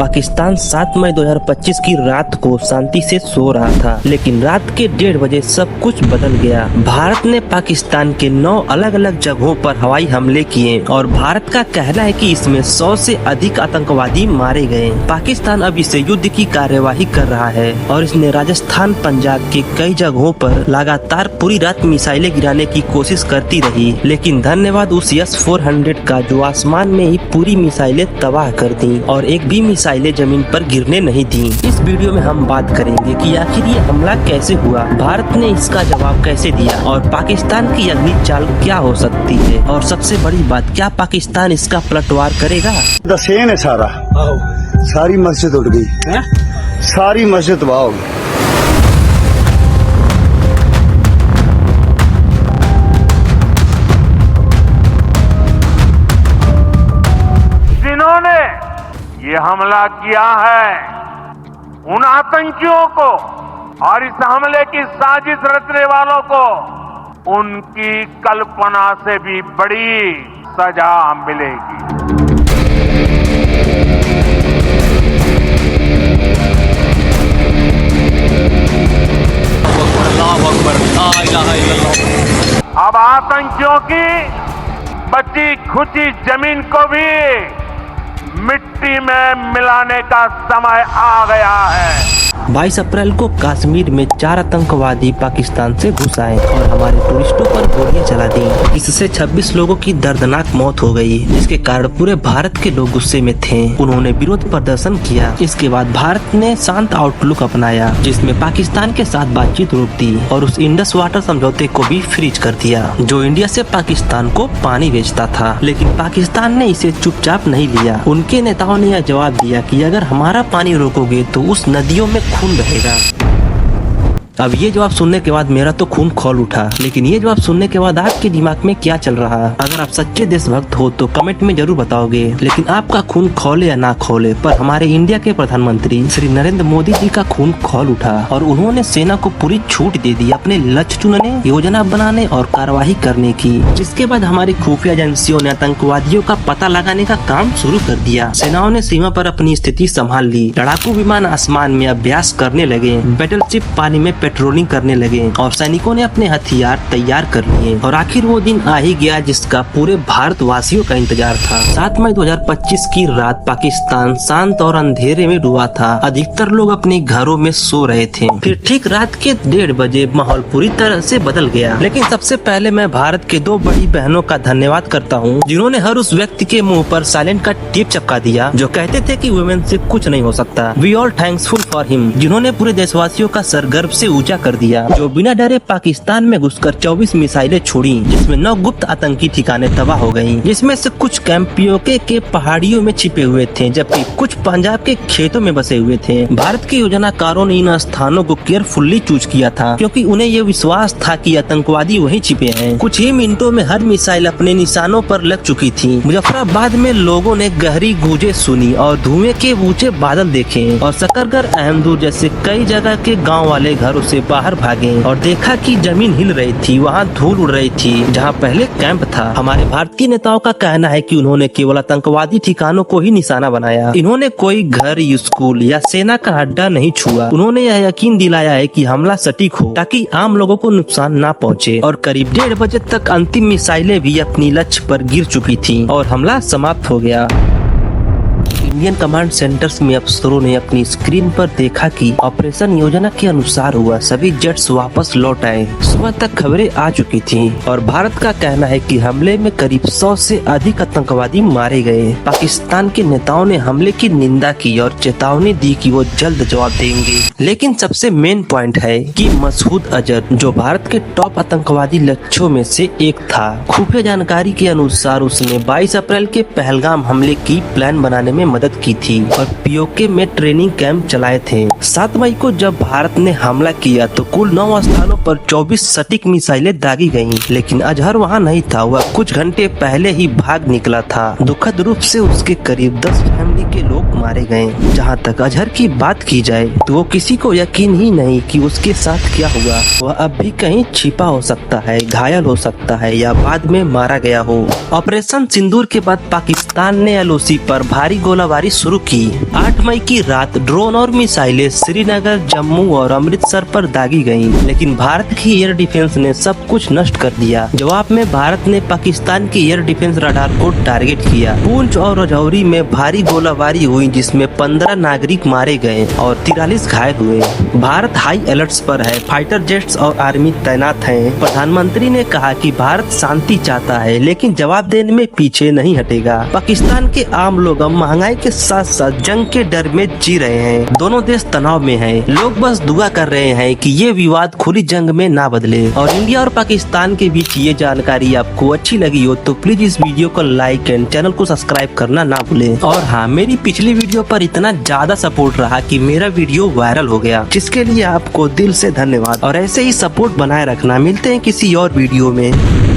पाकिस्तान 7 मई 2025 की रात को शांति से सो रहा था, लेकिन रात के 1:30 बजे सब कुछ बदल गया। भारत ने पाकिस्तान के 9 अलग अलग जगहों पर हवाई हमले किए और भारत का कहना है कि इसमें 100 से अधिक आतंकवादी मारे गए। पाकिस्तान अब इसे युद्ध की कार्यवाही कर रहा है और इसने राजस्थान, पंजाब के कई जगहों पर लगातार पूरी रात मिसाइलें गिराने की कोशिश करती रही, लेकिन धन्यवाद उस S-400 का जो आसमान में ही पूरी मिसाइलें तबाह कर दी और एक भी मिसाइलें जमीन पर गिरने नहीं दी। इस वीडियो में हम बात करेंगे कि आखिर ये हमला कैसे हुआ, भारत ने इसका जवाब कैसे दिया और पाकिस्तान की अगली चाल क्या हो सकती है, और सबसे बड़ी बात, क्या पाकिस्तान इसका पलटवार करेगा? दसेन है सारा, सारी मस्जिद उड़ गई, सारी मस्जिद तबाह हो गई। जिन्होंने ये हमला किया है उन आतंकियों को और इस हमले की साजिश रचने वालों को उनकी कल्पना से भी बड़ी सजा मिलेगी। अब आतंकियों की बची खुची जमीन को भी मिट्टी में मिलाने का समय आ गया है। 22 अप्रैल को कश्मीर में 4 आतंकवादी पाकिस्तान से घुस आए और हमारे टूरिस्टों पर गोलियां चला दी, इससे 26 लोगों की दर्दनाक मौत हो गई, जिसके कारण पूरे भारत के लोग गुस्से में थे। उन्होंने विरोध प्रदर्शन किया। इसके बाद भारत ने शांत आउटलुक अपनाया, जिसमें पाकिस्तान के साथ बातचीत रोक दी और उस इंडस वाटर समझौते को भी फ्रीज कर दिया, जो इंडिया से पाकिस्तान को पानी बेचता था। लेकिन पाकिस्तान ने इसे चुपचाप नहीं लिया। उनके नेताओं ने यह जवाब दिया कि अगर हमारा पानी रोकोगे तो उस नदियों में खून बहेगा। अब ये जवाब सुनने के बाद मेरा तो खून खौल उठा, लेकिन ये जवाब सुनने के बाद आपके दिमाग में क्या चल रहा है? अगर आप सच्चे देशभक्त हो तो कमेंट में जरूर बताओगे, लेकिन आपका खून खौले या ना खौले, पर हमारे इंडिया के प्रधानमंत्री श्री नरेंद्र मोदी जी का खून खौल उठा और उन्होंने सेना को पूरी छूट दे दी अपने लक्ष्य चुनने, योजना बनाने और कार्यवाही करने की। जिसके बाद हमारी खुफिया एजेंसियों ने आतंकवादियों का पता लगाने का काम शुरू कर दिया। सेनाओं ने सीमा पर अपनी स्थिति संभाल ली, लड़ाकू विमान आसमान में अभ्यास करने लगे, बैटलशिप पानी में पेट्रोलिंग करने लगे और सैनिकों ने अपने हथियार तैयार कर लिए। और आखिर वो दिन आ ही गया जिसका पूरे भारतवासियों का इंतजार था। 7 मई 2025 की रात पाकिस्तान शांत और अंधेरे में डूबा था। अधिकतर लोग अपने घरों में सो रहे थे। फिर ठीक रात के 1:30 बजे माहौल पूरी तरह से बदल गया। लेकिन सबसे पहले मैं भारत के 2 बड़ी बहनों का धन्यवाद करता हूँ, जिन्होंने हर उस व्यक्ति के मुँह पर साइलेंट का टेप चिपका दिया जो कहते थे कि वुमेन से कुछ नहीं हो सकता। We all thanksful for him, जिन्होंने पूरे देशवासियों का सर गर्व से ऊंचा कर दिया, जो बिना डरे पाकिस्तान में घुसकर 24 मिसाइलें छोड़ी, जिसमें 9 गुप्त आतंकी ठिकाने तबाह हो गयी, जिसमें से कुछ कैंपियों के पहाड़ियों में छिपे हुए थे, जबकि कुछ पंजाब के खेतों में बसे हुए थे। भारत के योजनाकारों ने इन स्थानों को केयरफुल्ली चूज किया था, क्योंकि उन्हें ये विश्वास था कि आतंकवादी वहीं छिपे हैं। कुछ ही मिनटों में हर मिसाइल अपने निशानों पर लग चुकी थी। मुजफ्फराबाद में लोगों ने गहरी गूंजें सुनी और धुएं के ऊंचे बादल देखे और सकरगर, अहमदूर जैसे कई जगह के गाँव वाले घरों से बाहर भागे और देखा कि जमीन हिल रही थी, वहाँ धूल उड़ रही थी जहाँ पहले कैंप था। हमारे भारतीय नेताओं का कहना है कि उन्होंने केवल आतंकवादी ठिकानों को ही निशाना बनाया। इन्होंने कोई घर, स्कूल या सेना का अड्डा नहीं छुआ। उन्होंने यह यकीन दिलाया है कि हमला सटीक हो ताकि आम लोगों को नुकसान ना पहुँचे। और करीब 1:30 बजे तक अंतिम मिसाइलें भी अपनी लक्ष्य पर गिर चुकी थी और हमला समाप्त हो गया। इंडियन कमांड सेंटर्स में अफसरों ने अपनी स्क्रीन पर देखा कि ऑपरेशन योजना के अनुसार हुआ। सभी जेट्स वापस लौट आए। सुबह तक खबरें आ चुकी थीं और भारत का कहना है कि हमले में करीब 100 से अधिक आतंकवादी मारे गए। पाकिस्तान के नेताओं ने हमले की निंदा की और चेतावनी दी कि वो जल्द जवाब देंगे। लेकिन सबसे मेन पॉइंट है कि मसूद अजहर, जो भारत के टॉप आतंकवादी लक्ष्यों में से एक था, खुफिया जानकारी के अनुसार उसने 22 अप्रैल के पहलगाम हमले की प्लान बनाने में मदद की थी और पीओके में ट्रेनिंग कैंप चलाए थे। 7 मई को जब भारत ने हमला किया तो कुल 9 स्थानों पर 24 सटीक मिसाइलें दागी गयीं, लेकिन अजहर वहां नहीं था। वह कुछ घंटे पहले ही भाग निकला था। दुखद रूप से उसके करीब 10 फैमिली के लोग मारे गए। जहां तक अजहर की बात की जाए तो वो किसी को यकीन ही नहीं कि उसके साथ क्या हुआ। वह अब भी कहीं छिपा हो सकता है, घायल हो सकता है या बाद में मारा गया हो। ऑपरेशन सिंदूर के बाद पाकिस्तान ने LOC पर भारी गोलाबारी शुरू की। 8 मई की रात ड्रोन और मिसाइलें श्रीनगर, जम्मू और अमृतसर पर दागी गईं, लेकिन भारत की एयर डिफेंस ने सब कुछ नष्ट कर दिया। जवाब में भारत ने पाकिस्तान के एयर डिफेंस रडार को टारगेट किया। पूंछ और राजौरी में भारी गोलाबारी हुई, जिसमें 15 नागरिक मारे गए और 43 घायल हुए। भारत हाई अलर्ट्स पर है, फाइटर जेट्स और आर्मी तैनात हैं। प्रधानमंत्री ने कहा कि भारत शांति चाहता है, लेकिन जवाब देने में पीछे नहीं हटेगा। पाकिस्तान के आम लोग अब महंगाई के साथ साथ जंग के डर में जी रहे हैं। दोनों देश तनाव में हैं। लोग बस दुआ कर रहे हैं कि ये विवाद खुली जंग में ना बदले। और इंडिया और पाकिस्तान के बीच ये जानकारी आपको अच्छी लगी हो तो प्लीज इस वीडियो को लाइक एंड चैनल को सब्सक्राइब करना ना भूलें। और हाँ, मेरी पिछली वीडियो पर इतना ज्यादा सपोर्ट रहा कि मेरा वीडियो वायरल हो गया, जिसके लिए आपको दिल से धन्यवाद। और ऐसे ही सपोर्ट बनाए रखना। मिलते हैं किसी और वीडियो में।